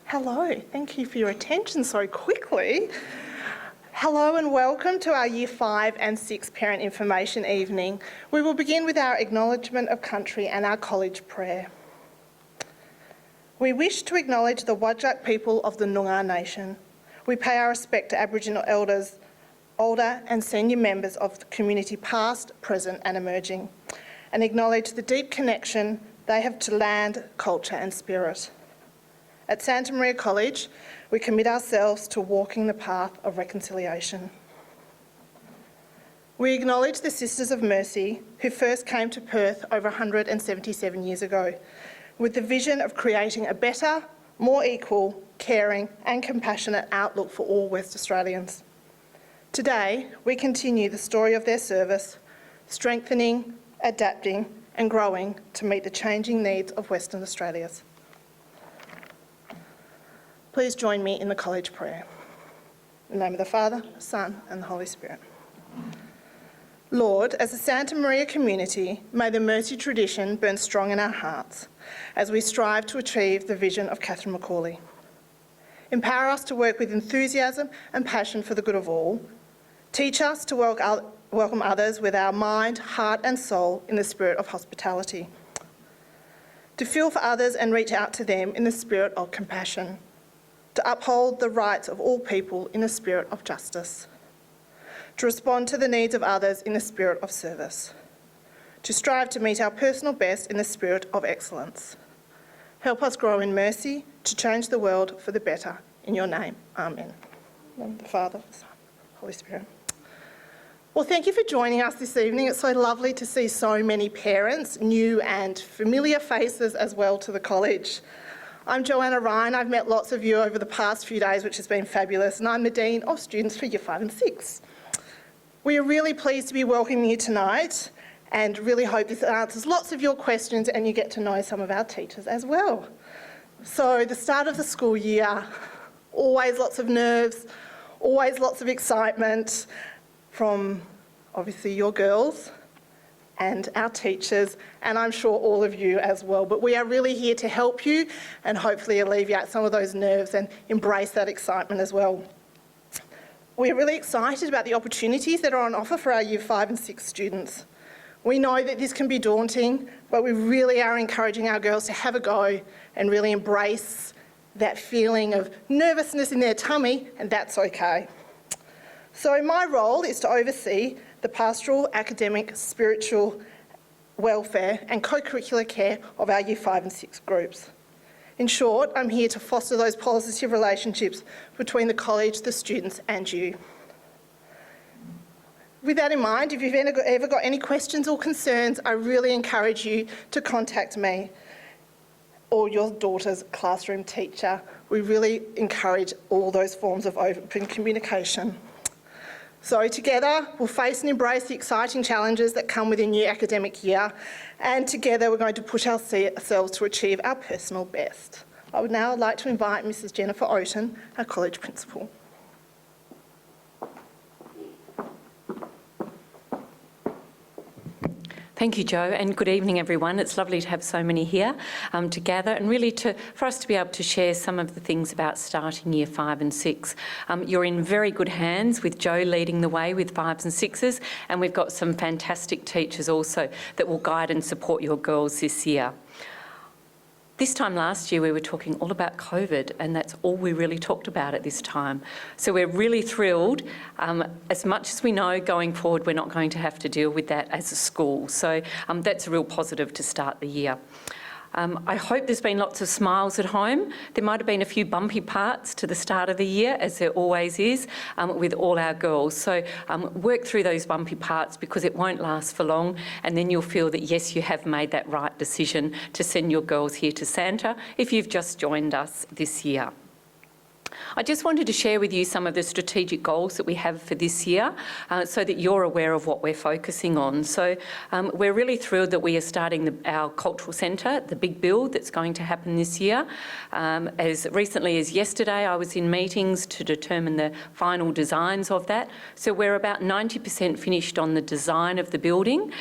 Hello, thank you for your attention so quickly. Hello and welcome to our Year 5 and 6 Parent Information Evening. We will begin with our acknowledgement of country and our college prayer. We wish to acknowledge the Whadjuk people of the Noongar Nation. We pay our respect to Aboriginal elders, older and senior members of the community past, present and emerging, and acknowledge the deep connection they have to land, culture and spirit. At Santa Maria College, we commit ourselves to walking the path of reconciliation. We acknowledge the Sisters of Mercy who first came to Perth over 177 years ago with the vision of creating a better, more equal, caring and compassionate outlook for all West Australians. Today, we continue the story of their service, strengthening, adapting and growing to meet the changing needs of Western Australians. Please join me in the college prayer. In the name of the Father, the Son and the Holy Spirit. Lord, as a Santa Maria community, may the mercy tradition burn strong in our hearts as we strive to achieve the vision of Catherine Macaulay. Empower us to work with enthusiasm and passion for the good of all. Teach us to welcome others with our mind, heart and soul in the spirit of hospitality. To feel for others and reach out to them in the spirit of compassion. To uphold the rights of all people in the spirit of justice, to respond to the needs of others in the spirit of service, to strive to meet our personal best in the spirit of excellence. Help us grow in mercy to change the world for the better. In your name, Amen. In the name of the Father, the Son, Holy Spirit. Well, thank you for joining us this evening. It's so lovely to see so many parents, new and familiar faces as well to the college. I'm Joanna Ryan. I've met lots of you over the past few days, which has been fabulous, and I'm the Dean of Students for Year 5 and 6. We are really pleased to be welcoming you tonight and really hope this answers lots of your questions and you get to know some of our teachers as well. So the start of the school year, always lots of nerves, always lots of excitement from obviously your girls and our teachers, and I'm sure all of you as well. But we are really here to help you and hopefully alleviate some of those nerves and embrace that excitement as well. We're really excited about the opportunities that are on offer for our Year 5 and 6 students. We know that this can be daunting, but we really are encouraging our girls to have a go and really embrace that feeling of nervousness in their tummy, and that's okay. So my role is to oversee the pastoral, academic, spiritual, welfare and co-curricular care of our Year 5 and 6 groups. In short, I'm here to foster those positive relationships between the college, the students and you. With that in mind, if you've ever got any questions or concerns, I really encourage you to contact me or your daughter's classroom teacher. We really encourage all those forms of open communication. So together, we'll face and embrace the exciting challenges that come with a new academic year, and together we're going to push ourselves to achieve our personal best. I would now like to invite Mrs. Jennifer Oaten, our college principal. Thank you, Jo, and good evening, everyone. It's lovely to have so many here together and really for us to be able to share some of the things about starting Year 5 and 6. You're in very good hands with Jo leading the way with 5s and 6s, and we've got some fantastic teachers also that will guide and support your girls this year. This time last year we were talking all about COVID, and that's all we really talked about at this time. So we're really thrilled. As much as we know going forward we're not going to have to deal with that as a school. So that's a real positive to start the year. I hope there's been lots of smiles at home. There might have been a few bumpy parts to the start of the year, as there always is, with all our girls. So work through those bumpy parts because it won't last for long, and then you'll feel that yes, you have made that right decision to send your girls here to Santa if you've just joined us this year. I just wanted to share with you some of the strategic goals that we have for this year so that you're aware of what we're focusing on. So we're really thrilled that we are starting our cultural centre, the big build that's going to happen this year. As recently as yesterday, I was in meetings to determine the final designs of that. So we're about 90% finished on the design of the building,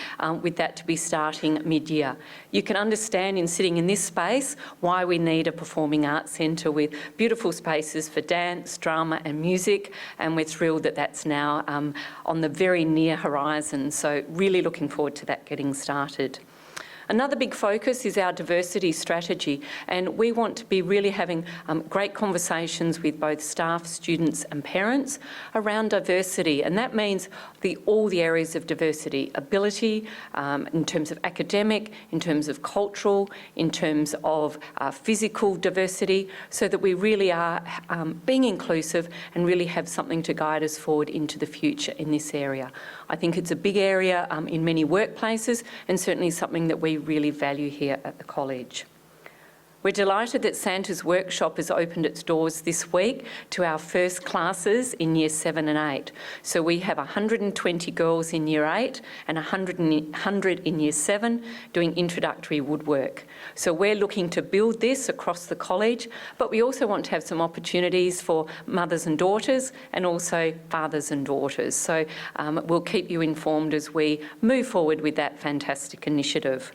with that to be starting mid-year. You can understand in sitting in this space why we need a performing arts centre with beautiful spaces for dance, drama and music, and we're thrilled that that's now on the very near horizon, so really looking forward to that getting started. Another big focus is our diversity strategy, and we want to be really having great conversations with both staff, students and parents around diversity, and that means all the areas of diversity, ability, in terms of academic, in terms of cultural, in terms of physical diversity, so that we really are being inclusive and really have something to guide us forward into the future in this area. I think it's a big area in many workplaces and certainly something that we really value here at the college. We're delighted that Santa's Workshop has opened its doors this week to our first classes in Year 7 and 8. So we have 120 girls in Year 8 and 100 in Year 7 doing introductory woodwork. So we're looking to build this across the college, but we also want to have some opportunities for mothers and daughters and also fathers and daughters. So we'll keep you informed as we move forward with that fantastic initiative.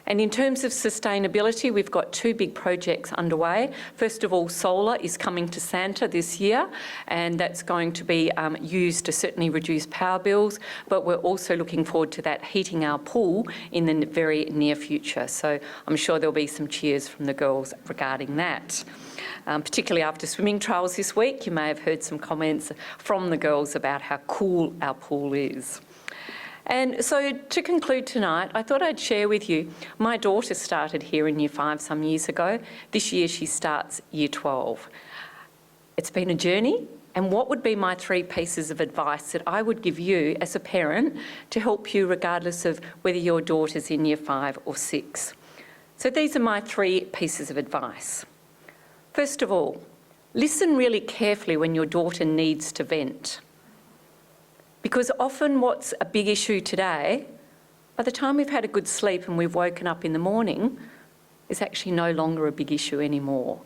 And in terms of sustainability, we've got two big projects underway. First of all, solar is coming to Santa this year, and that's going to be used to certainly reduce power bills, but we're also looking forward to that heating our pool in the very near future. So I'm sure there'll be some cheers from the girls regarding that. Particularly after swimming trials this week, you may have heard some comments from the girls about how cool our pool is. And so to conclude tonight, I thought I'd share with you, my daughter started here in Year 5 some years ago. This year she starts Year 12. It's been a journey, and what would be my 3 pieces of advice that I would give you as a parent to help you regardless of whether your daughter's in Year 5 or 6? So these are my 3 pieces of advice. First of all, listen really carefully when your daughter needs to vent. Because often what's a big issue today, by the time we've had a good sleep and we've woken up in the morning, is actually no longer a big issue anymore.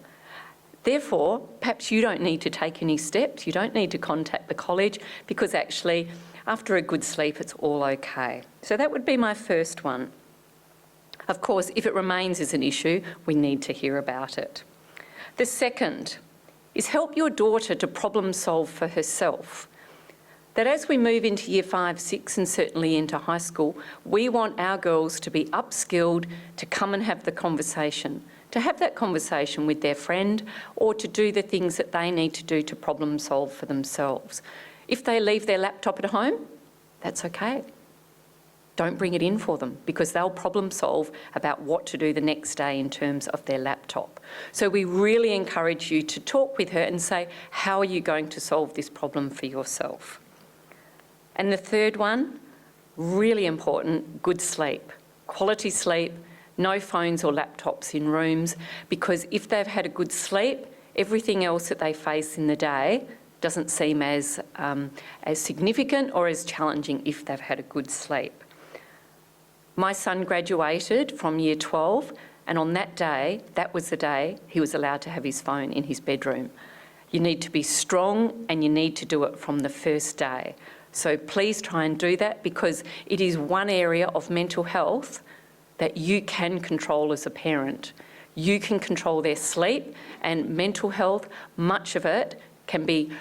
Therefore, perhaps you don't need to take any steps, you don't need to contact the college, because actually after a good sleep it's all okay. So that would be my first one. Of course, if it remains as an issue, we need to hear about it. The second is help your daughter to problem solve for herself. That as we move into Year 5, 6 and certainly into high school, we want our girls to be upskilled to come and have the conversation, to have that conversation with their friend or to do the things that they need to do to problem solve for themselves. If they leave their laptop at home, that's okay. Don't bring it in for them because they'll problem solve about what to do the next day in terms of their laptop. So we really encourage you to talk with her and say, how are you going to solve this problem for yourself? And the third one, really important, good sleep. Quality sleep, no phones or laptops in rooms, because if they've had a good sleep, everything else that they face in the day doesn't seem as significant or as challenging if they've had a good sleep. My son graduated from Year 12, and on that day, that was the day he was allowed to have his phone in his bedroom. You need to be strong and you need to do it from the first day. So please try and do that, because it is one area of mental health that you can control as a parent. You can control their sleep, and mental health, much of it can be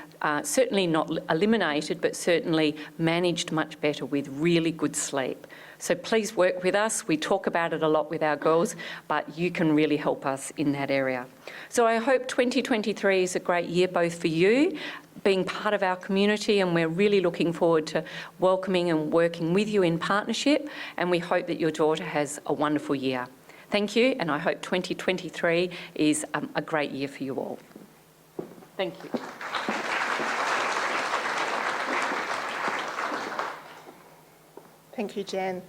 certainly not eliminated, but certainly managed much better with really good sleep. So please work with us. We talk about it a lot with our girls, but you can really help us in that area. So I hope 2023 is a great year both for you, being part of our community, and we're really looking forward to welcoming and working with you in partnership, and we hope that your daughter has a wonderful year. Thank you, and I hope 2023 is a great year for you all. Thank you. Thank you, Jen.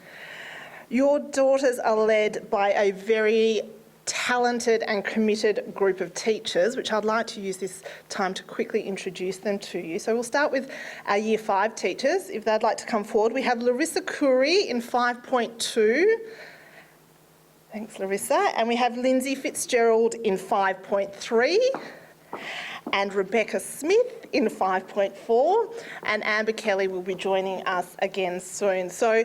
Your daughters are led by a very talented and committed group of teachers, which I'd like to use this time to quickly introduce them to you. So we'll start with our Year 5 teachers, if they'd like to come forward. We have Larissa Curry in 5.2. Thanks, Larissa. And we have Lindsay Fitzgerald in 5.3. And Rebecca Smith in 5.4. And Amber Kelly will be joining us again soon. So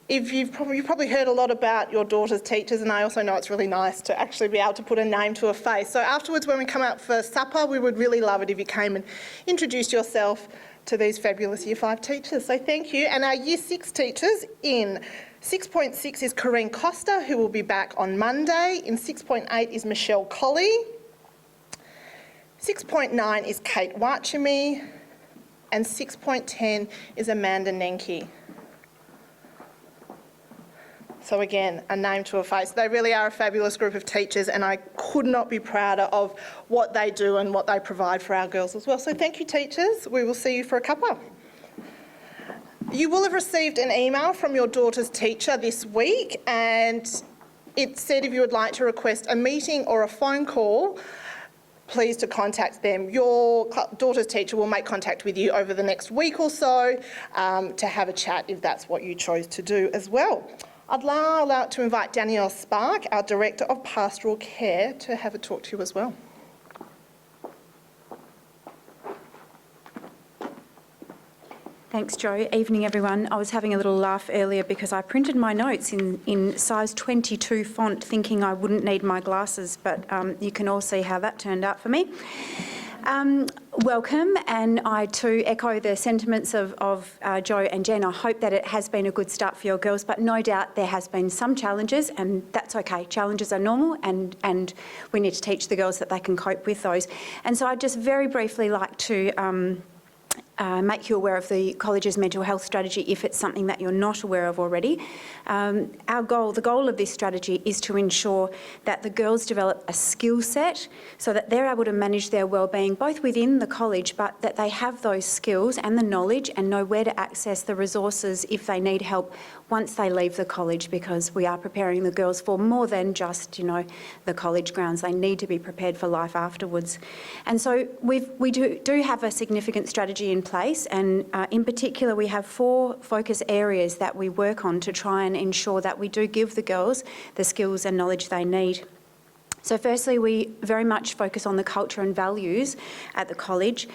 you've probably heard a lot about your daughter's teachers, and I also know it's really nice to actually be able to put a name to a face. So afterwards, when we come out for supper, we would really love it if you came and introduced yourself to these fabulous Year 5 teachers. So thank you. And our Year 6 teachers in 6.6 is Corinne Costa, who will be back on Monday. In 6.8 is Michelle Colley. 6.9 is Kate Watchamy. And 6.10 is Amanda Nenke. So again, a name to a face. They really are a fabulous group of teachers, and I could not be prouder of what they do and what they provide for our girls as well. So thank you, teachers. We will see you for a cuppa. You will have received an email from your daughter's teacher this week, and it said if you would like to request a meeting or a phone call, please to contact them. Your daughter's teacher will make contact with you over the next week or so to have a chat if that's what you chose to do as well. I'd now like to invite Danielle Spark, our Director of Pastoral Care, to have a talk to you as well. Thanks, Jo. Evening, everyone. I was having a little laugh earlier because I printed my notes in size 22 font thinking I wouldn't need my glasses, but you can all see how that turned out for me. Welcome, and I too echo the sentiments of Jo and Jen. I hope that it has been a good start for your girls, but no doubt there has been some challenges, and that's okay. Challenges are normal, and we need to teach the girls that they can cope with those. And so I'd just very briefly like to make you aware of the college's mental health strategy if it's something that you're not aware of already. The goal of this strategy is to ensure that the girls develop a skill set so that they're able to manage their wellbeing both within the college, but that they have those skills and the knowledge and know where to access the resources if they need help once they leave the college, because we are preparing the girls for more than just, the college grounds. They need to be prepared for life afterwards. And so we do have a significant strategy in place, and in particular we have 4 focus areas that we work on to try and ensure that we do give the girls the skills and knowledge they need. So firstly, we very much focus on the culture and values at the college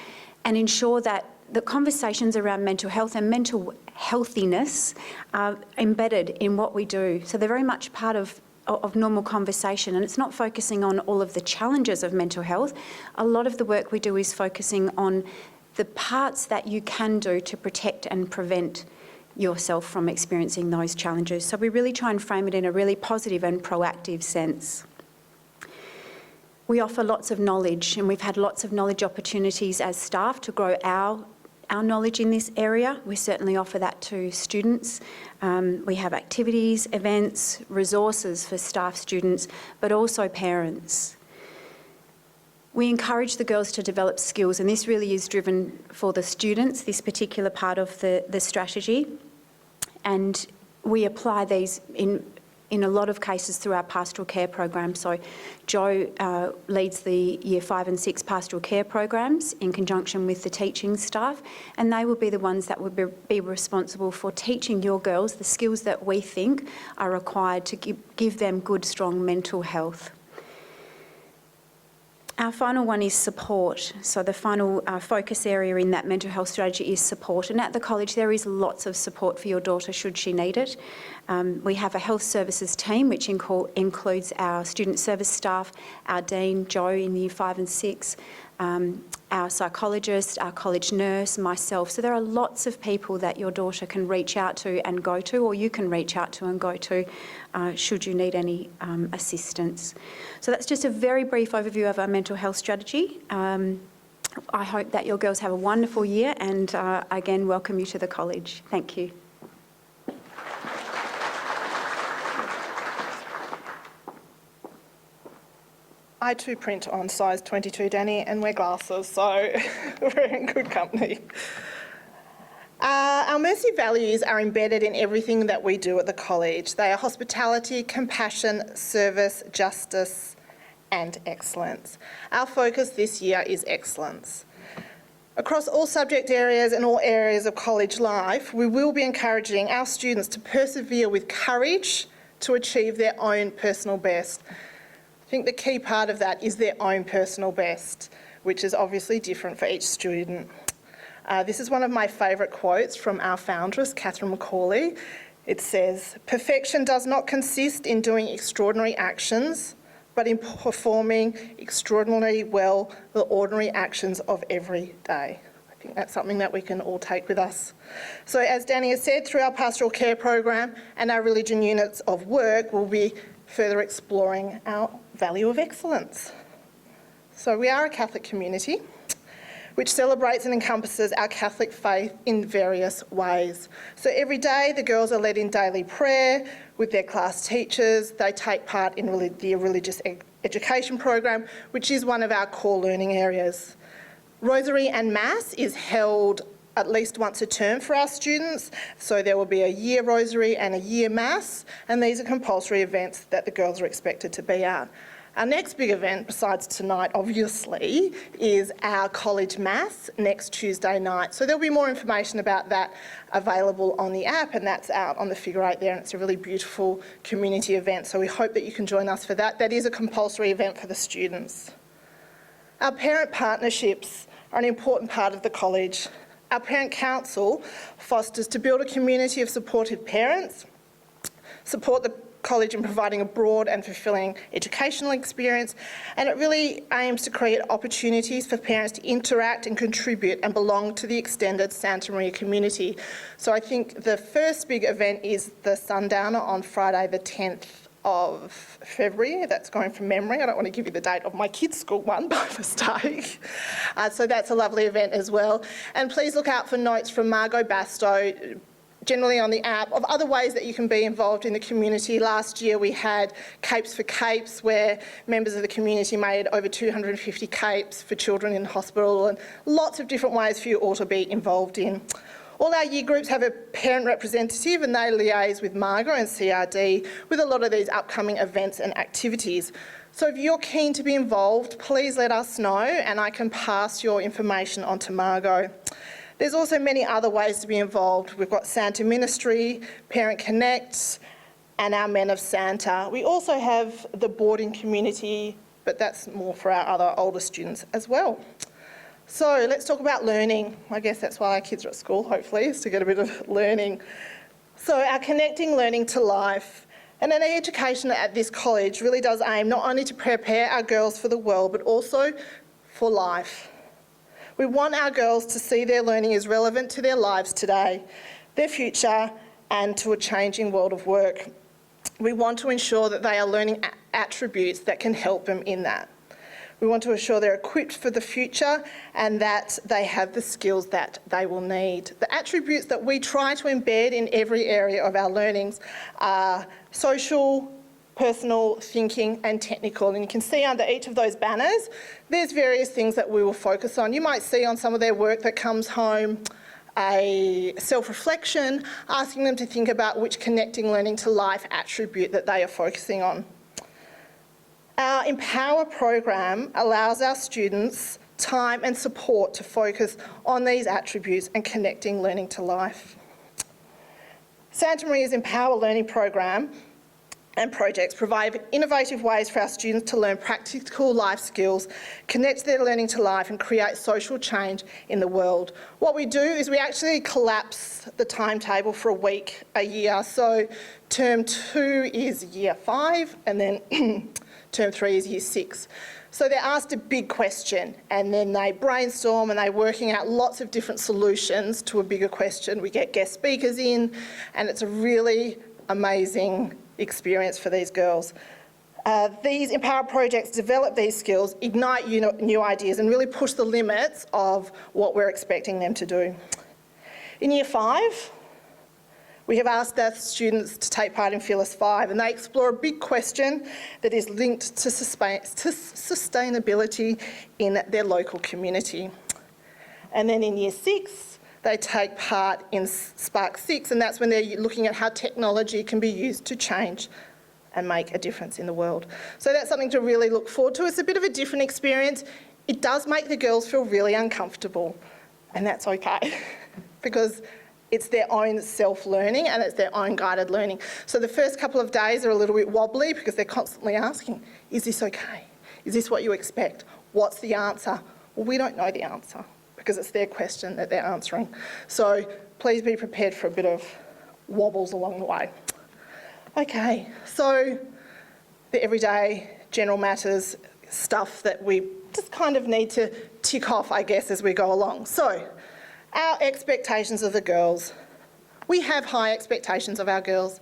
and ensure that the conversations around mental health and mental healthiness are embedded in what we do. So they're very much part of normal conversation, and it's not focusing on all of the challenges of mental health. A lot of the work we do is focusing on the parts that you can do to protect and prevent yourself from experiencing those challenges. So we really try and frame it in a really positive and proactive sense. We offer lots of knowledge, and we've had lots of knowledge opportunities as staff to grow our knowledge in this area. We certainly offer that to students. We have activities, events, resources for staff, students, but also parents. We encourage the girls to develop skills, and this really is driven for the students, this particular part of the strategy. And we apply these in a lot of cases through our pastoral care program. So Jo leads the Year 5 and 6 pastoral care programs in conjunction with the teaching staff, and they will be the ones that will be responsible for teaching your girls the skills that we think are required to give them good, strong mental health. Our final one is support. So the final focus area in that mental health strategy is support. And at the college there is lots of support for your daughter should she need it. We have a health services team which includes our student service staff, our dean, Jo in Year 5 and 6, our psychologist, our college nurse, myself. So there are lots of people that your daughter can reach out to and go to, or you can reach out to and go to should you need any assistance. So that's just a very brief overview of our mental health strategy. I hope that your girls have a wonderful year, and again welcome you to the college. Thank you. I too print on size 22, Danny, and wear glasses, so we're in good company. Our Our Mercy values are embedded in everything that we do at the college. They are hospitality, compassion, service, justice and excellence. Our focus this year is excellence. Across all subject areas and all areas of college life, we will be encouraging our students to persevere with courage to achieve their own personal best. I think the key part of that is their own personal best, which is obviously different for each student. This is one of my favourite quotes from our foundress, Catherine Macaulay. It says, "Perfection does not consist in doing extraordinary actions, but in performing extraordinarily well the ordinary actions of every day." I think that's something that we can all take with us. So as Danny has said, through our pastoral care program and our religion units of work, we'll be further exploring our value of excellence. So we are a Catholic community which celebrates and encompasses our Catholic faith in various ways. So every day the girls are led in daily prayer with their class teachers. They take part in the religious education program, which is one of our core learning areas. Rosary and Mass is held at least once a term for our students. So there will be a year Rosary and a year Mass, and these are compulsory events that the girls are expected to be at. Our next big event, besides tonight obviously, is our college mass next Tuesday night. So there'll be more information about that available on the app, and that's out on the figure 8 there, and it's a really beautiful community event. So we hope that you can join us for that. That is a compulsory event for the students. Our parent partnerships are an important part of the college. Our parent council fosters to build a community of supportive parents, support the college in providing a broad and fulfilling educational experience, and it really aims to create opportunities for parents to interact and contribute and belong to the extended Santa Maria community. So I think the first big event is the Sundowner on Friday the 10th of February. That's going from memory. I don't want to give you the date of my kids' school one by mistake. So that's a lovely event as well. And please look out for notes from Margot Bastow, generally on the app, of other ways that you can be involved in the community. Last year we had Capes for Capes, where members of the community made over 250 capes for children in hospital, and lots of different ways for you all to be involved in. All our year groups have a parent representative, and they liaise with Margot and CRD with a lot of these upcoming events and activities. So if you're keen to be involved, please let us know and I can pass your information on to Margot. There's also many other ways to be involved. We've got Santa Ministry, Parent Connect, and our Men of Santa. We also have the boarding community, but that's more for our other older students as well. So let's talk about learning. I guess that's why our kids are at school, hopefully, is to get a bit of learning. So our Connecting Learning to Life. And an education at this college really does aim not only to prepare our girls for the world, but also for life. We want our girls to see their learning as relevant to their lives today, their future, and to a changing world of work. We want to ensure that they are learning attributes that can help them in that. We want to ensure they're equipped for the future and that they have the skills that they will need. The attributes that we try to embed in every area of our learnings are social, personal, thinking and technical. And you can see under each of those banners, there's various things that we will focus on. You might see on some of their work that comes home a self-reflection, asking them to think about which Connecting Learning to Life attribute that they are focusing on. Our Empower program allows our students time and support to focus on these attributes and connecting learning to life. Santa Maria's Empower Learning program and projects provide innovative ways for our students to learn practical life skills, connect their learning to life and create social change in the world. What we do is we actually collapse the timetable for a week, a year. So term 2 is year 5 and then term 3 is year 6. So they're asked a big question and then they brainstorm and they're working out lots of different solutions to a bigger question. We get guest speakers in and it's a really amazing experience for these girls. These Empower projects develop these skills, ignite new ideas and really push the limits of what we're expecting them to do. In year 5, we have asked our students to take part in Fearless 5 and they explore a big question that is linked to sustainability in their local community. And then in year 6, They take part in Spark 6, and that's when they're looking at how technology can be used to change and make a difference in the world. So that's something to really look forward to. It's a bit of a different experience. It does make the girls feel really uncomfortable, and that's okay because it's their own self-learning and it's their own guided learning. So the first couple of days are a little bit wobbly because they're constantly asking, is this okay? Is this what you expect? What's the answer? Well, we don't know the answer because it's their question that they're answering. So please be prepared for a bit of wobbles along the way. Okay, so the everyday general matters stuff that we just kind of need to tick off, I guess, as we go along. So our expectations of the girls. We have high expectations of our girls,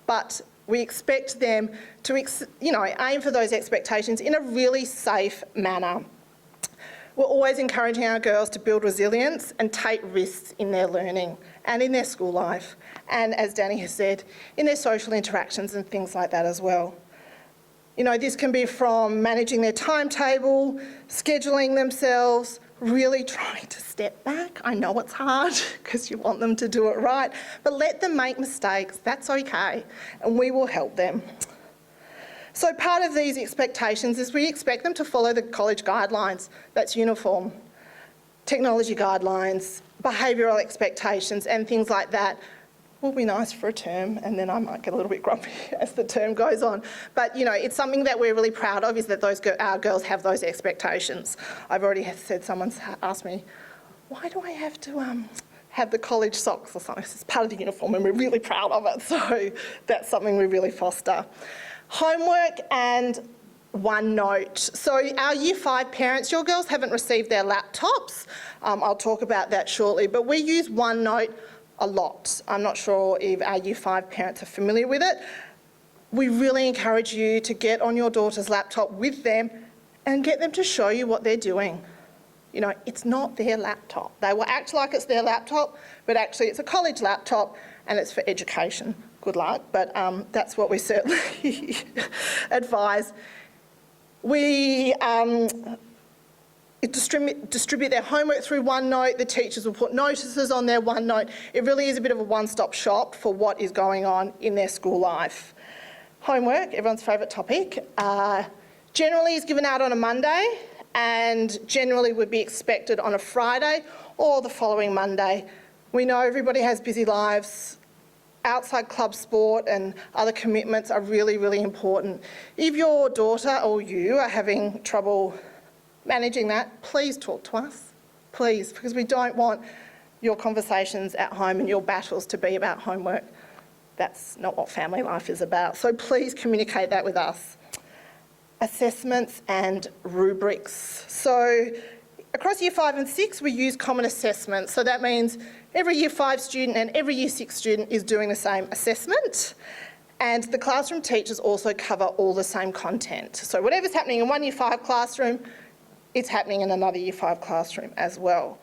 but we expect them to, aim for those expectations in a really safe manner. We're always encouraging our girls to build resilience and take risks in their learning and in their school life, and as Danny has said, in their social interactions and things like that as well. This can be from managing their timetable, scheduling themselves, really trying to step back. I know it's hard because you want them to do it right, but let them make mistakes. That's okay, and we will help them. So part of these expectations is we expect them to follow the college guidelines. That's uniform, technology guidelines, behavioural expectations and things like that. Will be nice for a term, and then I might get a little bit grumpy as the term goes on. But, it's something that we're really proud of, is that our girls have those expectations. I've already said, someone's asked me, why do I have to have the college socks or something? It's part of the uniform and we're really proud of it. So that's something we really foster. Homework and OneNote. So our Year 5 parents, your girls haven't received their laptops. I'll talk about that shortly, but we use OneNote a lot. I'm not sure if our Year 5 parents are familiar with it. We really encourage you to get on your daughter's laptop with them and get them to show you what they're doing. It's not their laptop. They will act like it's their laptop, but actually it's a college laptop and it's for education. Good luck, but that's what we certainly advise. We distribute their homework through OneNote. The teachers will put notices on their OneNote. It really is a bit of a one-stop shop for what is going on in their school life. Homework, everyone's favourite topic, generally is given out on a Monday and generally would be expected on a Friday or the following Monday. We know everybody has busy lives. Outside club sport and other commitments are really, really important. If your daughter or you are having trouble managing that, please talk to us, please, because we don't want your conversations at home and your battles to be about homework. That's not what family life is about. So please communicate that with us. Assessments and rubrics. So across Year 5 and 6, we use common assessments. So that means every Year 5 student and every Year 6 student is doing the same assessment. And the classroom teachers also cover all the same content. So whatever's happening in one Year 5 classroom, it's happening in another Year 5 classroom as well.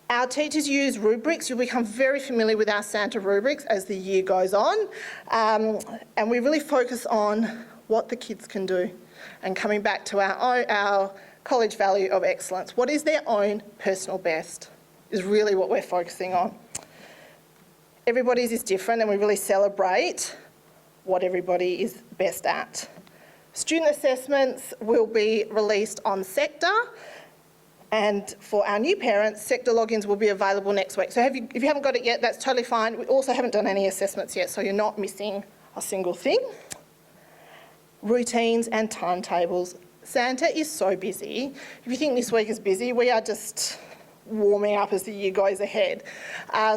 Our teachers use rubrics. You'll become very familiar with our Santa rubrics as the year goes on. And we really focus on what the kids can do. And coming back to our college value of excellence, what is their own personal best is really what we're focusing on. Everybody's is different and we really celebrate what everybody is best at. Student assessments will be released on Sector, and for our new parents, Sector logins will be available next week. So if you haven't got it yet, that's totally fine. We also haven't done any assessments yet, so you're not missing a single thing. Routines and timetables. Santa is so busy. If you think this week is busy, we are just warming up as the year goes ahead.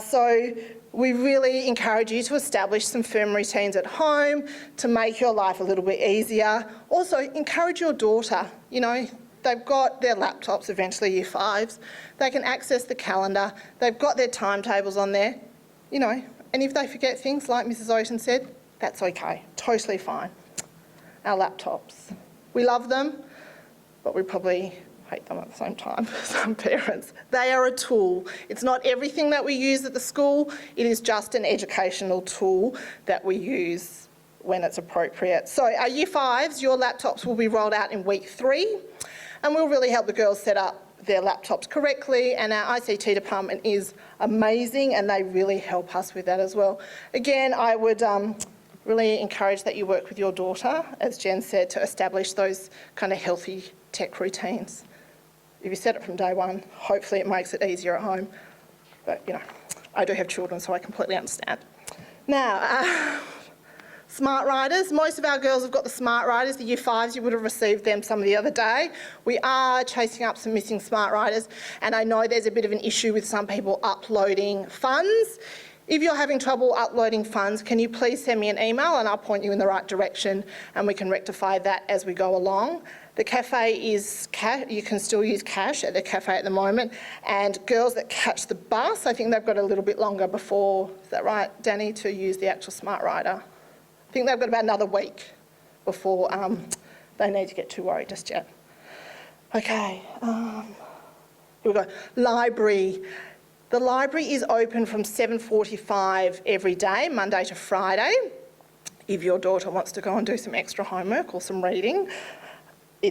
So we really encourage you to establish some firm routines at home to make your life a little bit easier. Also, encourage your daughter. They've got their laptops, eventually Year 5s. They can access the calendar. They've got their timetables on there, and if they forget things, like Mrs. Oaten said, that's okay, totally fine. Our laptops. We love them, but we probably hate them at the same time, some parents. They are a tool. It's not everything that we use at the school. It is just an educational tool that we use when it's appropriate. So our Year 5s, your laptops will be rolled out in week 3, and we'll really help the girls set up their laptops correctly, and our ICT department is amazing and they really help us with that as well. Again, I would really encourage that you work with your daughter, as Jen said, to establish those kind of healthy tech routines. If you set it from day one, hopefully it makes it easier at home. But, you know, I do have children, so I completely understand. Now, smart riders. Most of our girls have got the smart riders, the Year 5s. You would have received them some of the other day. We are chasing up some missing smart riders, and I know there's a bit of an issue with some people uploading funds. If you're having trouble uploading funds, can you please send me an email and I'll point you in the right direction and we can rectify that as we go along. The cafe is cash. You can still use cash at the cafe at the moment. And girls that catch the bus, I think they've got a little bit longer before, is that right, Danny, to use the actual smart rider? I think they've got about another week before they need to get too worried just yet. Okay, here we go. Library. The library is open from 7:45 every day, Monday to Friday. If your daughter wants to go and do some extra homework or some reading,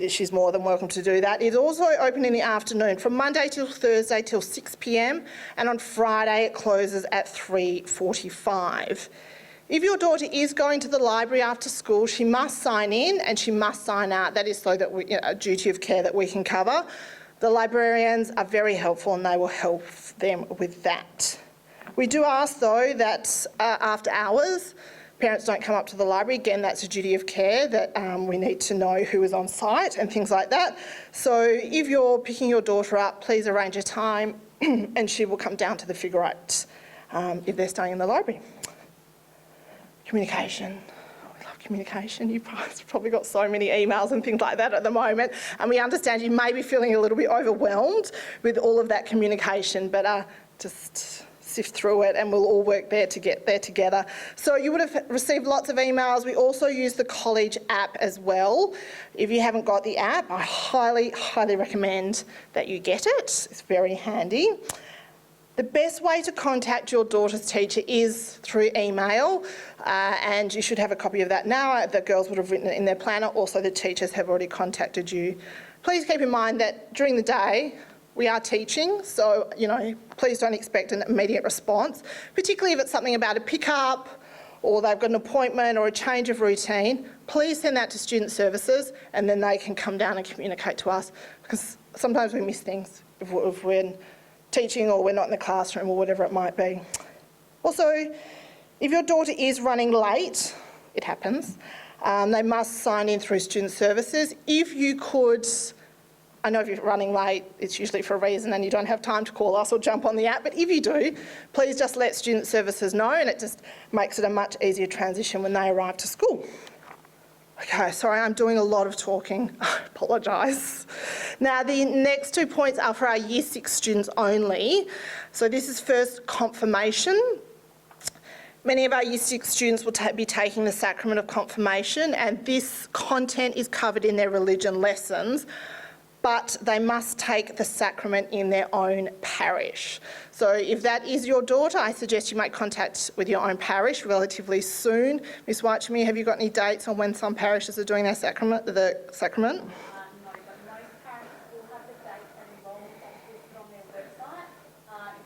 she's more than welcome to do that. It's also open in the afternoon from Monday till Thursday till 6 p.m, and on Friday it closes at 3:45. If your daughter is going to the library after school, she must sign in and she must sign out. That is so that a duty of care that we can cover. The librarians are very helpful and they will help them with that. We do ask though that after hours, parents don't come up to the library. Again, that's a duty of care that we need to know who is on site and things like that. So if you're picking your daughter up, please arrange a time and she will come down to the figure eight if they're staying in the library. Communication. We love communication. You've probably got so many emails and things like that at the moment, and we understand you may be feeling a little bit overwhelmed with all of that communication, but just sift through it and we'll all work there to get there together. So you would have received lots of emails. We also use the college app as well. If you haven't got the app, I highly, highly recommend that you get it. It's very handy. The best way to contact your daughter's teacher is through email, and you should have a copy of that now. The girls would have written it in their planner. Also, the teachers have already contacted you. Please keep in mind that during the day, we are teaching, so, you know, please don't expect an immediate response, particularly if it's something about a pickup or they've got an appointment or a change of routine. Please send that to Student Services and then they can come down and communicate to us, because sometimes we miss things if we're teaching or we're not in the classroom or whatever it might be. Also, if your daughter is running late, it happens, they must sign in through Student Services. If you could, I know if you're running late, it's usually for a reason and you don't have time to call us or jump on the app, but if you do, please just let Student Services know, and it just makes it a much easier transition when they arrive to school. Okay, sorry, I'm doing a lot of talking. I apologise. Now, the next 2 points are for our Year 6 students only. So this is first confirmation. Many of our Year 6 students will be taking the Sacrament of Confirmation, and this content is covered in their religion lessons, but they must take the sacrament in their own parish. So if that is your daughter, I suggest you make contact with your own parish relatively soon. Ms Whitechmere, have you got any dates on when some parishes are doing their sacrament, the sacrament? No, but most parishes will have the date and enrolment listed on their website.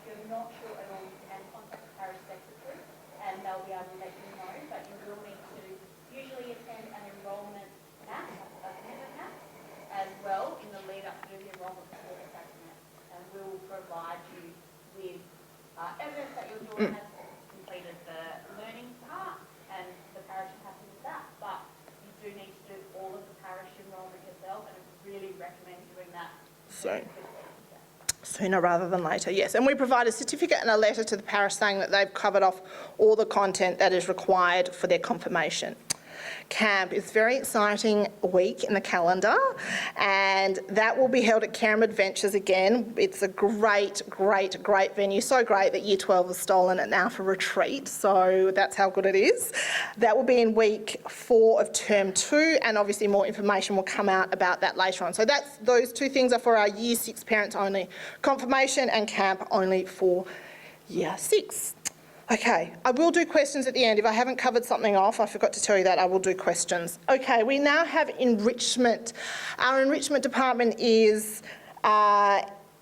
If you're not sure at all, you can contact the parish secretary and they'll be able to let you know, but you will need to usually attend an enrolment mass, a commitment mass, as well in the lead up to the enrolment for the sacrament, and we'll provide you with evidence that your daughter has completed the learning part, and the parish is happy with that, but you do need to do all of the parish enrolment yourself, and I really recommend doing that Soon. Sooner rather than later, yes. And we provide a certificate and a letter to the parish saying that they've covered off all the content that is required for their confirmation. Camp is a very exciting week in the calendar, and that will be held at Carrum Adventures again. It's a great, great, great venue. So great that Year 12 has stolen it now for retreat, so that's how good it is. That will be in week 4 of term 2, and obviously more information will come out about that later on. So those 2 things are for our Year 6 parents only. Confirmation and camp only for Year 6. Okay, I will do questions at the end. If I haven't covered something off, I forgot to tell you that, I will do questions. Okay, we now have enrichment. Our enrichment department is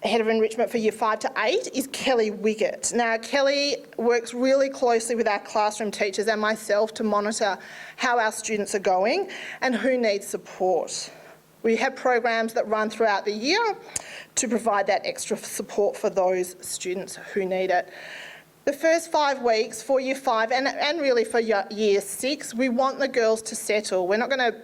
Head of Enrichment for Year 5 to 8 is Kelly Wiggett. Now, Kelly works really closely with our classroom teachers and myself to monitor how our students are going and who needs support. We have programs that run throughout the year to provide that extra support for those students who need it. The first 5 weeks for Year 5 and really for Year 6, we want the girls to settle. We're not going to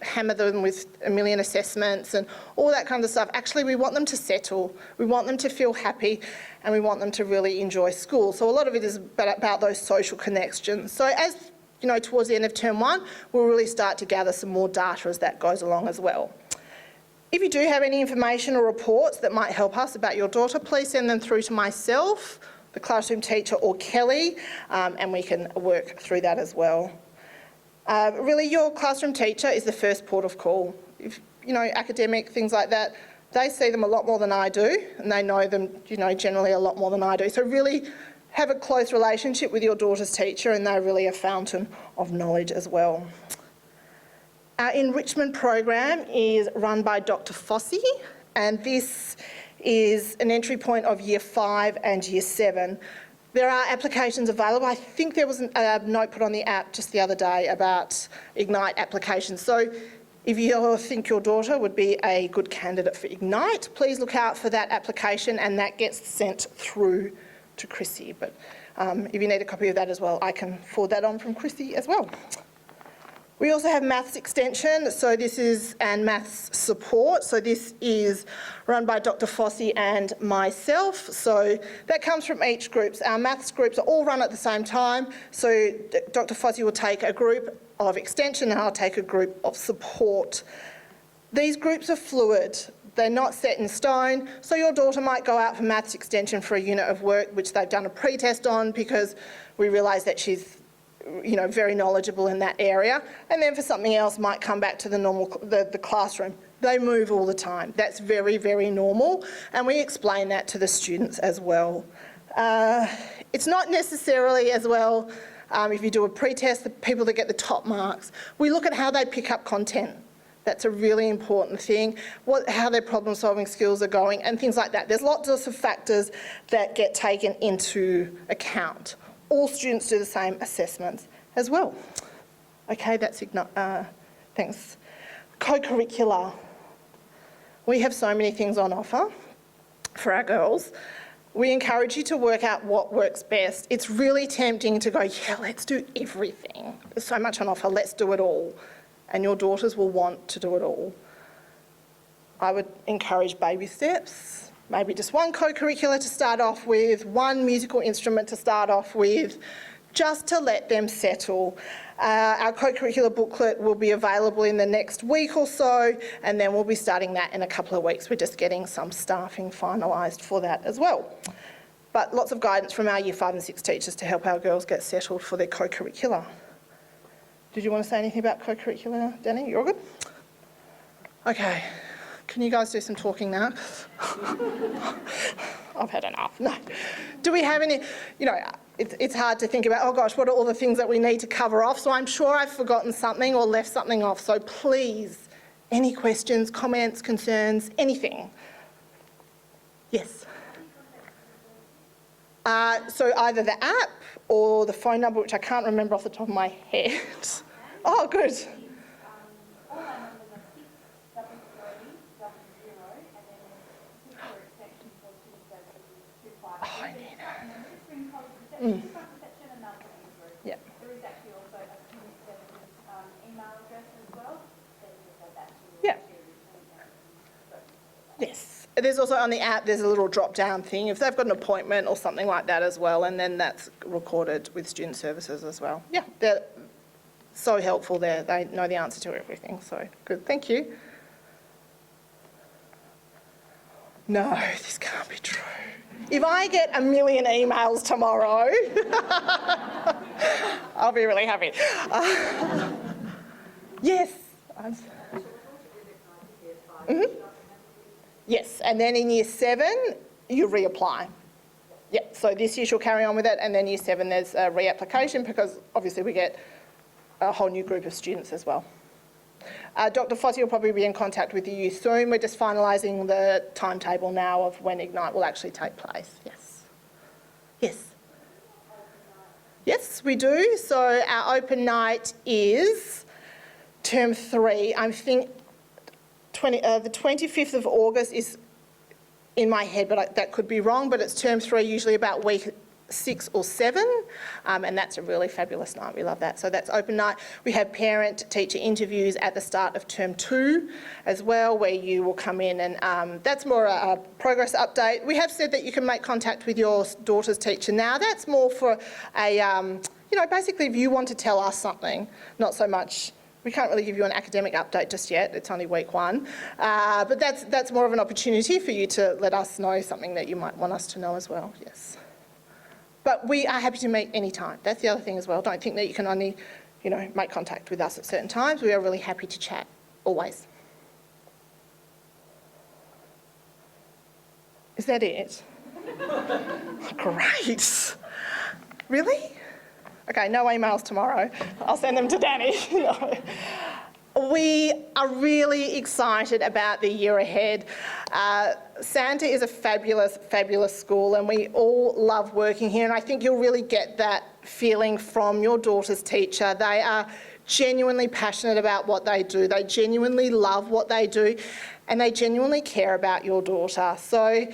hammer them with a million assessments and all that kind of stuff. Actually, we want them to settle, we want them to feel happy, and we want them to really enjoy school. So a lot of it is about those social connections. So as towards the end of term 1, we'll really start to gather some more data as that goes along as well. If you do have any information or reports that might help us about your daughter, please send them through to myself, the classroom teacher, or Kelly, and we can work through that as well. Really, your classroom teacher is the first port of call. If, academic, things like that, they see them a lot more than I do, and they know them, generally a lot more than I do. So really have a close relationship with your daughter's teacher, and they're really a fountain of knowledge as well. Our enrichment program is run by Dr. Fossey, and this is an entry point of Year 5 and Year 7. There are applications available. I think there was a note put on the app just the other day about Ignite applications. So if you think your daughter would be a good candidate for Ignite, please look out for that application, and that gets sent through to Chrissy. But if you need a copy of that as well, I can forward that on from Chrissy as well. We also have maths extension, and maths support. So this is run by Dr. Fossey and myself. So that comes from each group. Our maths groups are all run at the same time. So Dr. Fossey will take a group of extension and I'll take a group of support. These groups are fluid. They're not set in stone. So your daughter might go out for maths extension for a unit of work which they've done a pre-test on because we realise that she's very knowledgeable in that area, and then for something else might come back to the classroom. They move all the time. That's very, very normal, and we explain that to the students as well. It's not necessarily as well, if you do a pre-test, the people that get the top marks. We look at how they pick up content. That's a really important thing, how their problem-solving skills are going and things like that. There's lots of factors that get taken into account. All students do the same assessments as well. Okay, that's thanks. Co-curricular. We have so many things on offer for our girls. We encourage you to work out what works best. It's really tempting to go, yeah, let's do everything. There's so much on offer, let's do it all. And your daughters will want to do it all. I would encourage baby steps. Maybe just one co-curricular to start off with, one musical instrument to start off with, just to let them settle. Our co-curricular booklet will be available in the next week or so, and then we'll be starting that in a couple of weeks. We're just getting some staffing finalised for that as well. But lots of guidance from our Year 5 and 6 teachers to help our girls get settled for their co-curricular. Did you want to say anything about co-curricular, Danny? You're good? Okay. Can you guys do some talking now? I've had enough. No. Do we have any, it's hard to think about, oh gosh, what are all the things that we need to cover off? So I'm sure I've forgotten something or left something off. So please, any questions, comments, concerns, anything? Yes. So either the app or the phone number, which I can't remember off the top of my head. Oh, good. Yeah. There is actually also a student services email address as well. That you can add that to. Yeah. Yes. There's also on the app, there's a little drop-down thing if they've got an appointment or something like that as well, and then that's recorded with student services as well. Yeah, they're so helpful there. They know the answer to everything, so good. Thank you. No, this can't be true. If I get 1 million emails tomorrow, I'll be really happy. Yes. Yes, and then in Year 7, you reapply. Yeah, so this year she'll carry on with it, and then Year 7 there's a reapplication because obviously we get a whole new group of students as well. Dr. Fozzie will probably be in contact with you soon. We're just finalising the timetable now of when Ignite will actually take place. Yes. Yes. Yes, we do. So our open night is term 3. I think the 25th of August is in my head, but that could be wrong, but it's term 3, usually about week 6 or 7, and that's a really fabulous night. We love that. So that's open night. We have parent-teacher interviews at the start of term 2 as well, where you will come in and that's more a progress update. We have said that you can make contact with your daughter's teacher now. That's more for a, you know, basically if you want to tell us something, not so much. We can't really give you an academic update just yet, it's only week 1, but that's more of an opportunity for you to let us know something that you might want us to know as well, yes. But we are happy to meet any time. That's the other thing as well. Don't think that you can only, you know, make contact with us at certain times. We are really happy to chat, always. Is that it? Great. Really? Okay, no emails tomorrow. I'll send them to Danny. No. We are really excited about the year ahead. Santa is a fabulous, fabulous school, and we all love working here, and I think you'll really get that feeling from your daughter's teacher. They are genuinely passionate about what they do. They genuinely love what they do, and they genuinely care about your daughter. So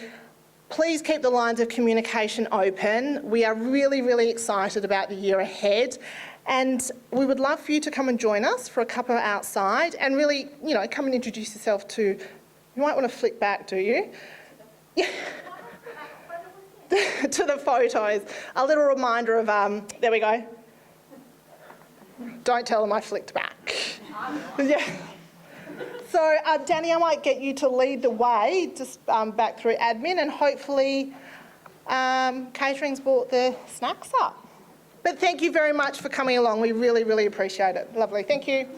please keep the lines of communication open. We are really, really excited about the year ahead. And we would love for you to come and join us for a cuppa outside and really, you know, come and introduce yourself to, you might want to flick back, do you? Yeah. To the photos. A little reminder of, there we go. Don't tell them I flicked back. Yeah. So, Danny, I might get you to lead the way, just back through admin, and hopefully catering's brought the snacks up. But thank you very much for coming along. We really, really appreciate it. Lovely. Thank you.